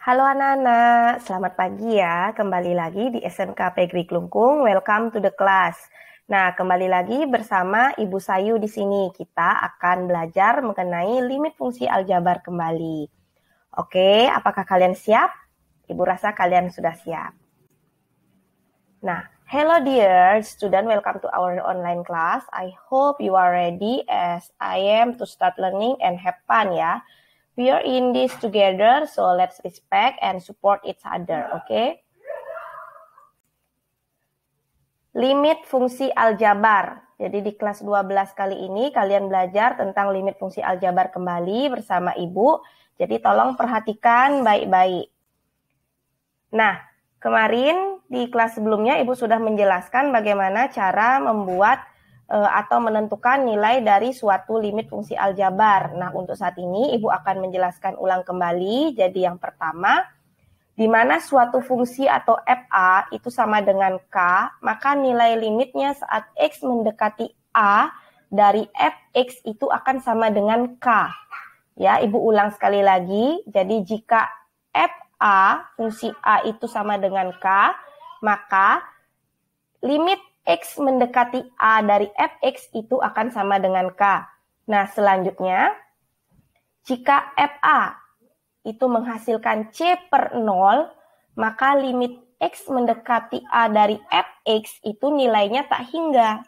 Halo anak-anak, selamat pagi ya. Kembali lagi di SMK Pegri Klungkung. Welcome to the class. Nah, kembali lagi bersama Ibu Sayu di sini. Kita akan belajar mengenai limit fungsi aljabar kembali. Oke, apakah kalian siap? Ibu rasa kalian sudah siap. Nah, hello dear student, welcome to our online class. I hope you are ready as I am to start learning and have fun ya. We are in this together, so let's respect and support each other, okay? Limit fungsi aljabar. Jadi di kelas 12 kali ini kalian belajar tentang limit fungsi aljabar kembali bersama Ibu. Jadi tolong perhatikan baik-baik. Nah, kemarin di kelas sebelumnya Ibu sudah menjelaskan bagaimana cara membuat atau menentukan nilai dari suatu limit fungsi aljabar. Nah, untuk saat ini Ibu akan menjelaskan ulang kembali. Jadi yang pertama, di mana suatu fungsi atau FA itu sama dengan K, maka nilai limitnya saat X mendekati A dari Fx itu akan sama dengan K. Ya, Ibu ulang sekali lagi. Jadi jika FA, fungsi A itu sama dengan K, maka limit X mendekati A dari Fx itu akan sama dengan K. Nah, selanjutnya, jika FA itu menghasilkan C per 0, maka limit X mendekati A dari Fx itu nilainya tak hingga.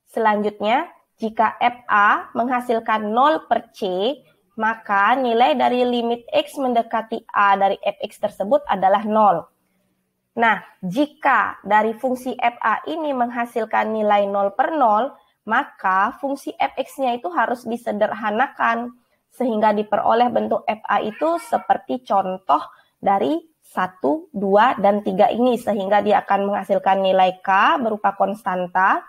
Selanjutnya, jika FA menghasilkan 0 per C, maka nilai dari limit X mendekati A dari Fx tersebut adalah 0. Nah, jika dari fungsi FA ini menghasilkan nilai 0 per 0, maka fungsi Fx-nya itu harus disederhanakan sehingga diperoleh bentuk FA itu seperti contoh dari 1, 2, dan 3 ini, sehingga dia akan menghasilkan nilai K berupa konstanta,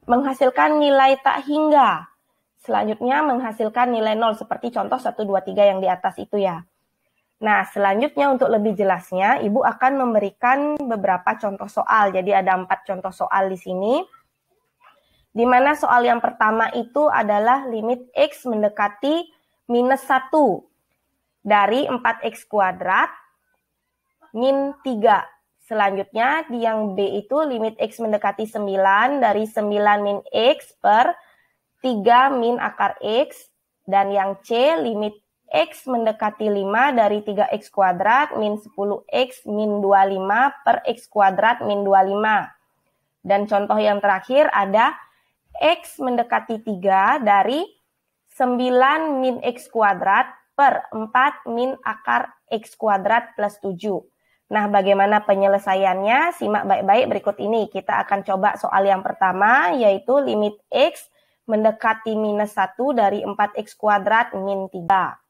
menghasilkan nilai tak hingga, selanjutnya menghasilkan nilai 0 seperti contoh 1, 2, 3 yang di atas itu ya. Nah, selanjutnya untuk lebih jelasnya, Ibu akan memberikan beberapa contoh soal. Jadi ada 4 contoh soal di sini. Di mana soal yang pertama itu adalah limit X mendekati minus 1 dari 4X kuadrat min 3. Selanjutnya di yang B itu limit X mendekati 9 dari 9 min X per 3 min akar X. Dan yang C limit X mendekati 5 dari 3X kuadrat min 10X min 25 per X kuadrat min 25. Dan contoh yang terakhir ada X mendekati 3 dari 9 min X kuadrat per 4 min akar X kuadrat plus 7. Nah, bagaimana penyelesaiannya? Simak baik-baik berikut ini. Kita akan coba soal yang pertama, yaitu limit X mendekati minus 1 dari 4X kuadrat min 3.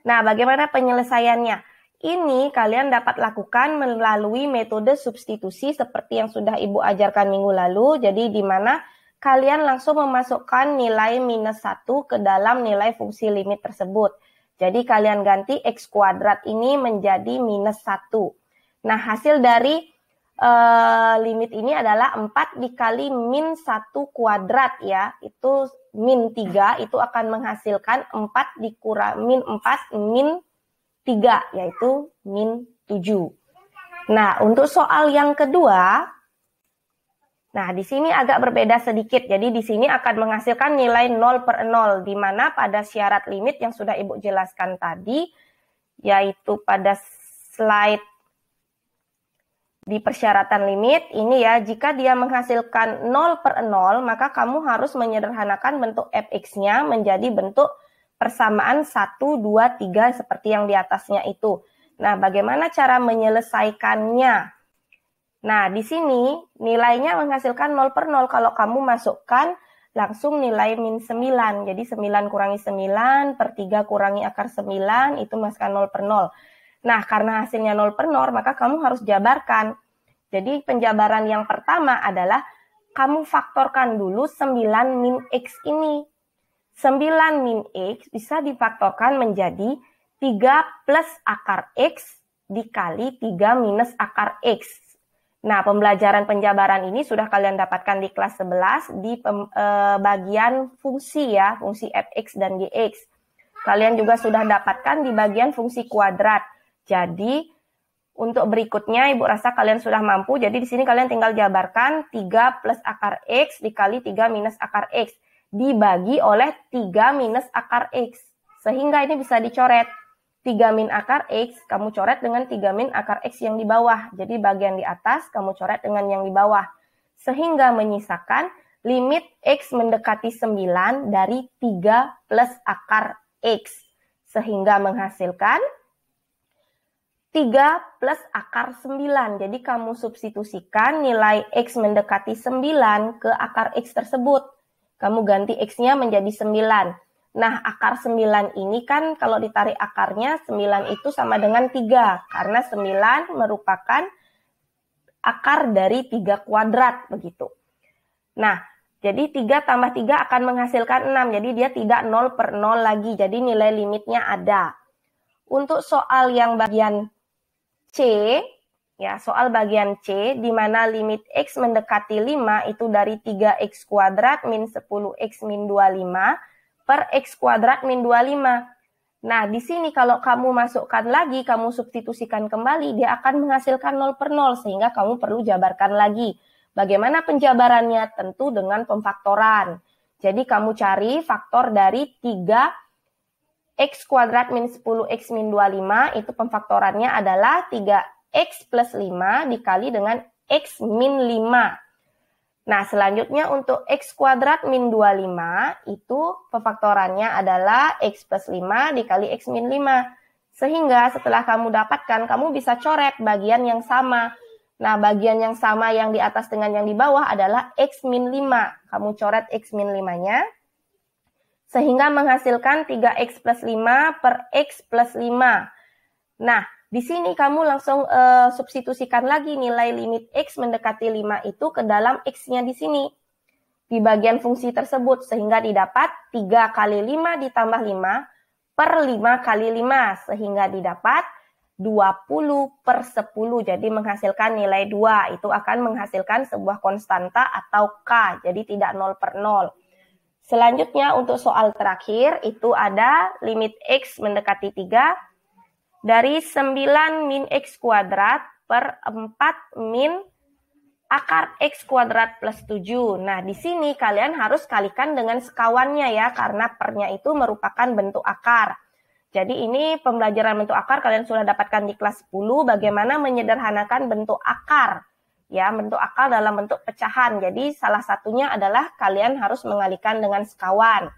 Nah, bagaimana penyelesaiannya? Ini kalian dapat lakukan melalui metode substitusi seperti yang sudah Ibu ajarkan minggu lalu. Jadi, di mana kalian langsung memasukkan nilai minus 1 ke dalam nilai fungsi limit tersebut. Jadi, kalian ganti X kuadrat ini menjadi minus 1. Nah, hasil dari limit ini adalah 4 dikali min 1 kuadrat ya. Itu min 3 itu akan menghasilkan 4 dikurang min 4 min 3 yaitu min 7. Nah, untuk soal yang kedua, nah di sini agak berbeda sedikit. Jadi di sini akan menghasilkan nilai 0 per 0 di mana pada syarat limit yang sudah Ibu jelaskan tadi, yaitu pada slide di persyaratan limit ini ya, jika dia menghasilkan 0 per 0, maka kamu harus menyederhanakan bentuk Fx-nya menjadi bentuk persamaan 1, 2, 3 seperti yang di atasnya itu. Nah, bagaimana cara menyelesaikannya? Nah, di sini nilainya menghasilkan 0 per 0 kalau kamu masukkan langsung nilai min 9. Jadi 9 kurangi 9 per 3 kurangi akar 9 itu menghasilkan 0 per 0. Nah, karena hasilnya 0 per 0, maka kamu harus jabarkan. Jadi, penjabaran yang pertama adalah kamu faktorkan dulu 9 min X ini. 9 min X bisa difaktorkan menjadi 3 plus akar X dikali 3 minus akar X. Nah, pembelajaran penjabaran ini sudah kalian dapatkan di kelas 11 di bagian fungsi ya, fungsi Fx dan Gx. Kalian juga sudah dapatkan di bagian fungsi kuadrat. Jadi untuk berikutnya Ibu rasa kalian sudah mampu. Jadi di sini kalian tinggal jabarkan 3 plus akar X dikali 3 minus akar X. Dibagi oleh 3 minus akar X. Sehingga ini bisa dicoret. 3 min akar X, kamu coret dengan 3 min akar X yang di bawah. Jadi bagian di atas, kamu coret dengan yang di bawah. Sehingga menyisakan limit X mendekati 9 dari 3 plus akar X. Sehingga menghasilkan 3 plus akar 9. Jadi kamu substitusikan nilai X mendekati 9 ke akar X tersebut. Kamu ganti X-nya menjadi 9. Nah, akar 9 ini kan kalau ditarik akarnya, 9 itu sama dengan 3. Karena 9 merupakan akar dari 3 kuadrat, begitu. Nah, jadi 3 tambah 3 akan menghasilkan 6. Jadi dia tidak 0 per 0 lagi. Jadi nilai limitnya ada. Untuk soal yang bagian C, ya soal bagian C, di mana limit X mendekati 5 itu dari 3X kuadrat min 10X min 25, per X kuadrat min 25. Nah, di sini kalau kamu masukkan lagi, kamu substitusikan kembali, dia akan menghasilkan 0 per 0, sehingga kamu perlu jabarkan lagi. Bagaimana penjabarannya? Tentu dengan pemfaktoran. Jadi kamu cari faktor dari 3X kuadrat min 10X min 25, itu pemfaktorannya adalah 3X plus 5 dikali dengan X min 5. Nah, selanjutnya untuk X kuadrat min 25, itu pemfaktorannya adalah X plus 5 dikali X min 5. Sehingga setelah kamu dapatkan, kamu bisa coret bagian yang sama. Nah, bagian yang sama yang di atas dengan yang di bawah adalah X min 5. Kamu coret X min 5-nya. Sehingga menghasilkan 3X plus 5 per X plus 5. Nah, di sini kamu langsung substitusikan lagi nilai limit X mendekati 5 itu ke dalam X-nya di sini. Di bagian fungsi tersebut. Sehingga didapat 3 kali 5 ditambah 5 per 5 kali 5. Sehingga didapat 20 per 10. Jadi menghasilkan nilai 2. Itu akan menghasilkan sebuah konstanta atau K. Jadi tidak 0 per 0. Selanjutnya untuk soal terakhir itu ada limit X mendekati 3 dari 9 min X kuadrat per 4 min akar X kuadrat plus 7. Nah, di sini kalian harus kalikan dengan sekawannya ya, karena pernya itu merupakan bentuk akar. Jadi ini pembelajaran bentuk akar kalian sudah dapatkan di kelas 10, bagaimana menyederhanakan bentuk akar. Ya, bentuk akar dalam bentuk pecahan. Jadi salah satunya adalah kalian harus mengalikan dengan sekawan.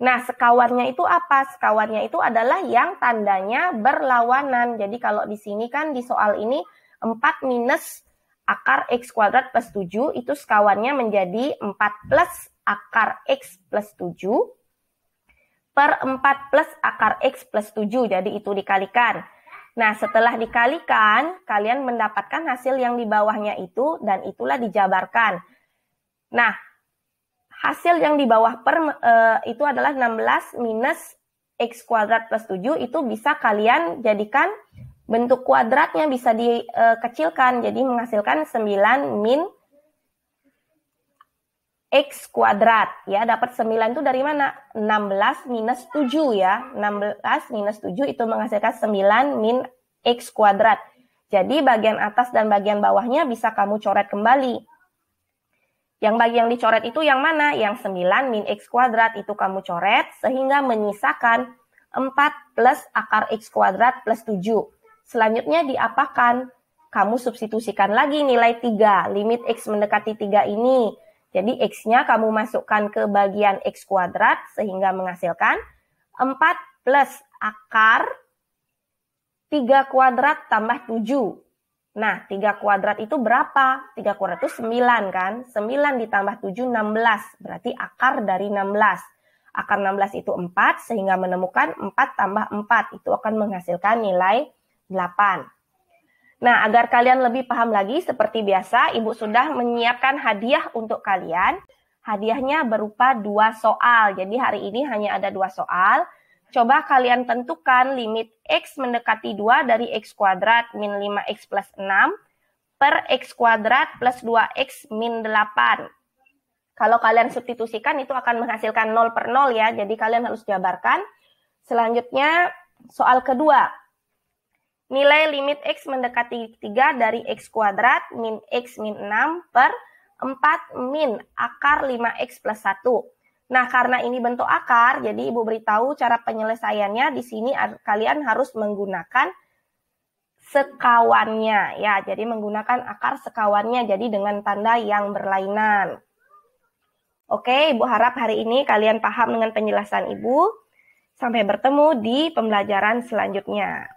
Nah, sekawannya itu apa? Sekawannya itu adalah yang tandanya berlawanan. Jadi kalau di sini kan di soal ini 4 minus akar X kuadrat plus 7, itu sekawannya menjadi 4 plus akar X plus 7 per 4 plus akar X plus 7. Jadi itu dikalikan. Nah, setelah dikalikan, kalian mendapatkan hasil yang di bawahnya itu, dan itulah dijabarkan. Nah, hasil yang di bawah itu adalah 16 minus X kuadrat plus 7, itu bisa kalian jadikan bentuk kuadratnya, bisa dikecilkan. Jadi menghasilkan 9 min X kuadrat. Ya, dapat 9 itu dari mana? 16 minus 7 ya. 16 minus 7 itu menghasilkan 9 min X kuadrat. Jadi bagian atas dan bagian bawahnya bisa kamu coret kembali. Yang bagian dicoret itu yang mana? Yang 9 min X kuadrat itu kamu coret, sehingga menyisakan 4 plus akar X kuadrat plus 7. Selanjutnya diapakan? Kamu substitusikan lagi nilai 3, limit X mendekati 3 ini. Jadi X-nya kamu masukkan ke bagian X kuadrat, sehingga menghasilkan 4 plus akar 3 kuadrat tambah 7. Nah, 3 kuadrat itu berapa? 3 kuadrat itu 9 kan? 9 ditambah 7, 16. Berarti akar dari 16. Akar 16 itu 4, sehingga menemukan 4 tambah 4. Itu akan menghasilkan nilai 8. Nah, agar kalian lebih paham lagi, seperti biasa, Ibu sudah menyiapkan hadiah untuk kalian. Hadiahnya berupa 2 soal. Jadi hari ini hanya ada 2 soal. Coba kalian tentukan limit X mendekati 2 dari X kuadrat min 5X plus 6 per X kuadrat plus 2X min 8. Kalau kalian substitusikan itu akan menghasilkan 0 per 0 ya. Jadi kalian harus jabarkan. Selanjutnya soal kedua. Nilai limit X mendekati 3 dari X kuadrat min X min 6 per 4 min akar 5X plus 1. Nah, karena ini bentuk akar, jadi Ibu beritahu cara penyelesaiannya. Di sini kalian harus menggunakan sekawannya. Ya, jadi menggunakan akar sekawannya, jadi dengan tanda yang berlainan. Oke, Ibu harap hari ini kalian paham dengan penjelasan Ibu. Sampai bertemu di pembelajaran selanjutnya.